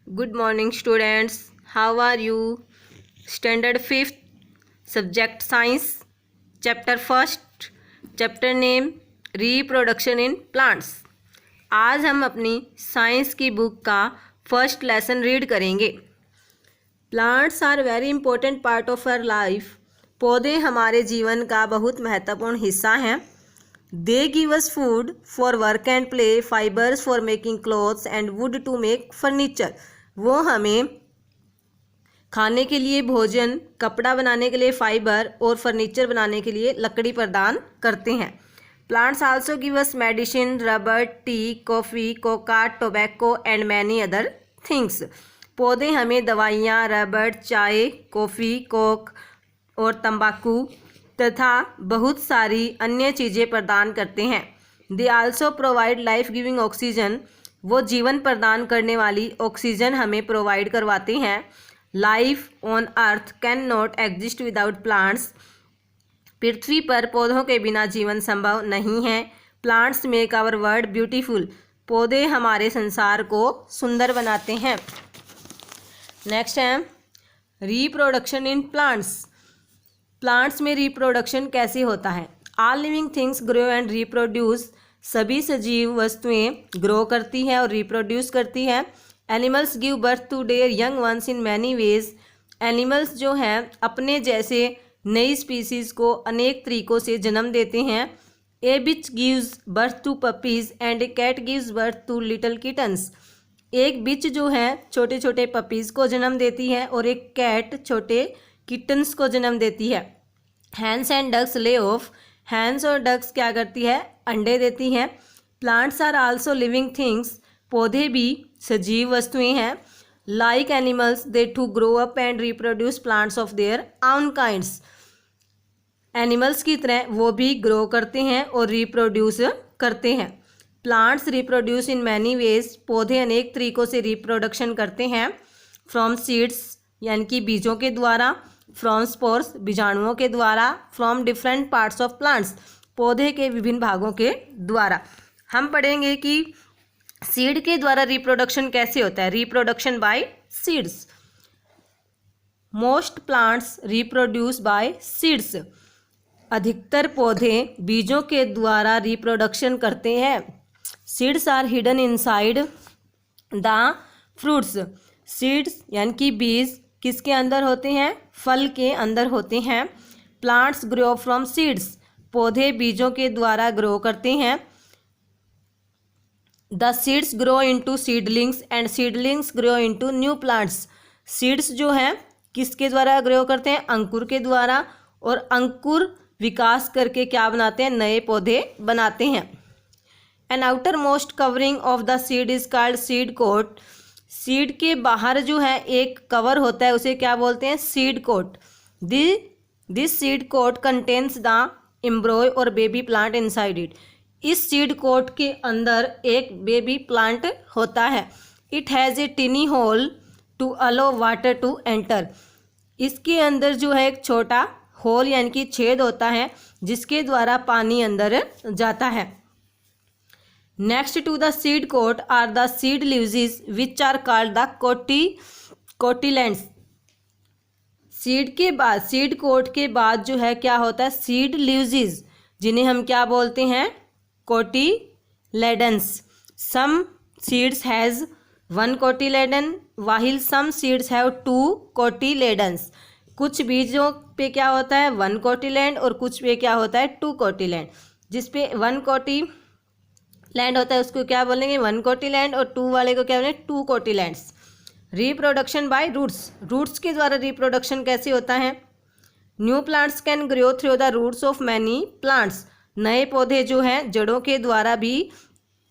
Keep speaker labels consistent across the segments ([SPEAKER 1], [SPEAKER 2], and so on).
[SPEAKER 1] Good morning, students. How are you? Standard 5th, Subject Science, Chapter 1st, Chapter Name Reproduction in Plants. आज हम अपनी science की book का first lesson read करेंगे. Plants are very important part of our life. पौधे हमारे जीवन का बहुत महत्वपूर्ण हिस्सा हैं. They give us food for work and play, fibres for making clothes and wood to make furniture. वो हमें खाने के लिए भोजन, कपड़ा बनाने के लिए फाइबर और फर्नीचर बनाने के लिए लकड़ी प्रदान करते हैं. Plants also give us medicine, rubber, T, coffee, Coca, tobacco and many other things. पौधे हमें दवाइयाँ, रबर, चाय, कॉफ़ी, कोक और तंबाकू तथा बहुत सारी अन्य चीज़ें प्रदान करते हैं. They also provide life giving oxygen. वो जीवन प्रदान करने वाली ऑक्सीजन हमें प्रोवाइड करवाते हैं. Life on earth can not exist without plants. पृथ्वी पर पौधों के बिना जीवन संभव नहीं है. Plants make our world beautiful. पौधे हमारे संसार को सुंदर बनाते हैं. नेक्स्ट है रिप्रोडक्शन इन प्लांट्स. प्लांट्स में रिप्रोडक्शन कैसे होता है? All living things grow and reproduce. सभी सजीव वस्तुएं ग्रो करती हैं और रिप्रोड्यूस करती हैं. Animals give birth to their young ones in many ways. Animals जो हैं अपने जैसे नई स्पीसीज को अनेक तरीकों से जन्म देते हैं. A bitch gives birth to puppies and a cat gives birth to little kittens. एक बिच जो है छोटे छोटे पपीज को जन्म देती है और एक कैट छोटे किटन्स को जन्म देती है. Hens and ducks lay off. Hens और डक्स क्या करती है? अंडे देती हैं. Plants are also living things. पौधे भी सजीव वस्तुएं हैं. Like animals they too grow up and reproduce plants of their own kinds. Animals की तरह वो भी ग्रो करते हैं और रिप्रोड्यूस करते हैं. प्लांट्स रिप्रोड्यूस इन मैनी वेज. पौधे अनेक तरीकों से रिप्रोडक्शन करते हैं. फ्रॉम सीड्स यानी कि बीजों के द्वारा, फ्रॉम स्पोर्स बीजाणुओं के द्वारा, from different parts of plants पौधे के विभिन्न भागों के द्वारा. हम पढ़ेंगे कि सीड के द्वारा रिप्रोडक्शन कैसे होता है. Reproduction by seeds. Most plants reproduce by seeds. अधिकतर पौधे बीजों के द्वारा रिप्रोडक्शन करते हैं. Seeds are hidden inside the fruits. Seeds यानी कि बीज किसके अंदर होते हैं? फल के अंदर होते हैं. Plants grow from seeds. पौधे बीजों के द्वारा ग्रो करते हैं. The seeds grow into seedlings and seedlings grow into new plants. Seeds जो हैं किसके द्वारा ग्रो करते हैं? अंकुर के द्वारा. और अंकुर विकास करके क्या बनाते हैं? नए पौधे बनाते हैं. An outermost covering of the seed is called seed coat. Seed के बाहर जो है एक कवर होता है, उसे क्या बोलते हैं? Seed coat. This seed coat contains the embryo और बेबी प्लांट इनसाइड इट. इस सीड कोट के अंदर एक बेबी प्लांट होता है. It has a tiny hole to allow water to enter. इसके अंदर जो है एक छोटा होल यानी कि छेद होता है जिसके द्वारा पानी अंदर जाता है. Next to the seed coat are the seed leaves which are called the cotyledons. Seed के बाद, सीड कोट के बाद जो है क्या होता है? सीड लीव्स, जिन्हें हम क्या बोलते हैं? Cotyledons. Some seeds has one cotyledon while some seeds have two cotyledons. कुछ बीजों पे क्या होता है? वन कोटिलैंड और कुछ पे क्या होता है? Two cotyledon. जिस पे वन कोटिलैंड होता है उसको क्या बोलेंगे? One cotyledon. और टू वाले को क्या बोलेंगे? Two cotyledons. Reproduction by roots. Roots के द्वारा रिप्रोडक्शन कैसे होता है? New plants can grow through the roots of many plants. नए पौधे जो हैं जड़ों के द्वारा भी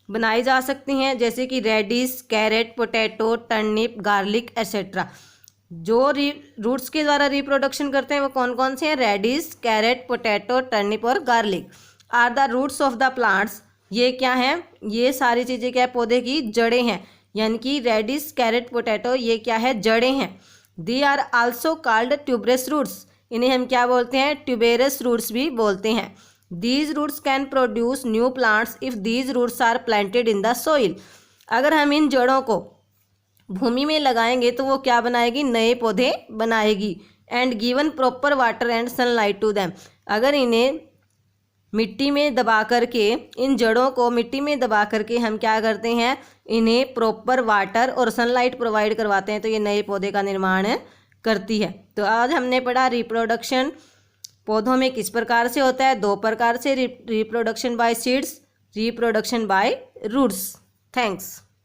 [SPEAKER 1] बनाए जा सकते हैं, जैसे कि radish, carrot, potato, turnip, garlic etcetera. जो रूट्स के द्वारा रिप्रोडक्शन करते हैं वो कौन कौन से हैं? रेडिश, कैरेट, पोटैटो, टर्निप और garlic are the roots of the plants. ये क्या हैं? ये सारी चीज़ें क्या है? पौधे की जड़ें हैं. यानी कि रेडिश, कैरेट, पोटैटो ये क्या है? जड़ें हैं. They are also called tuberous roots. इन्हें हम क्या बोलते हैं? ट्यूबेरस रूट्स भी बोलते हैं. These roots can produce new plants if these roots are planted in the soil. अगर हम इन जड़ों को भूमि में लगाएंगे तो वो क्या बनाएगी, नए पौधे बनाएगी। And given proper water and sunlight to them, अगर इन्हें मिट्टी में दबा करके, इन जड़ों को मिट्टी में दबा करके हम क्या करते हैं, इन्हें प्रॉपर वाटर और सनलाइट प्रोवाइड करवाते हैं तो ये नए पौधे का निर्माण करती है। तो आज हमने पढ़ा रिप्रोडक्शन पौधों में किस प्रकार से होता है। दो प्रकार से, reproduction by seeds, reproduction by roots. Thanks.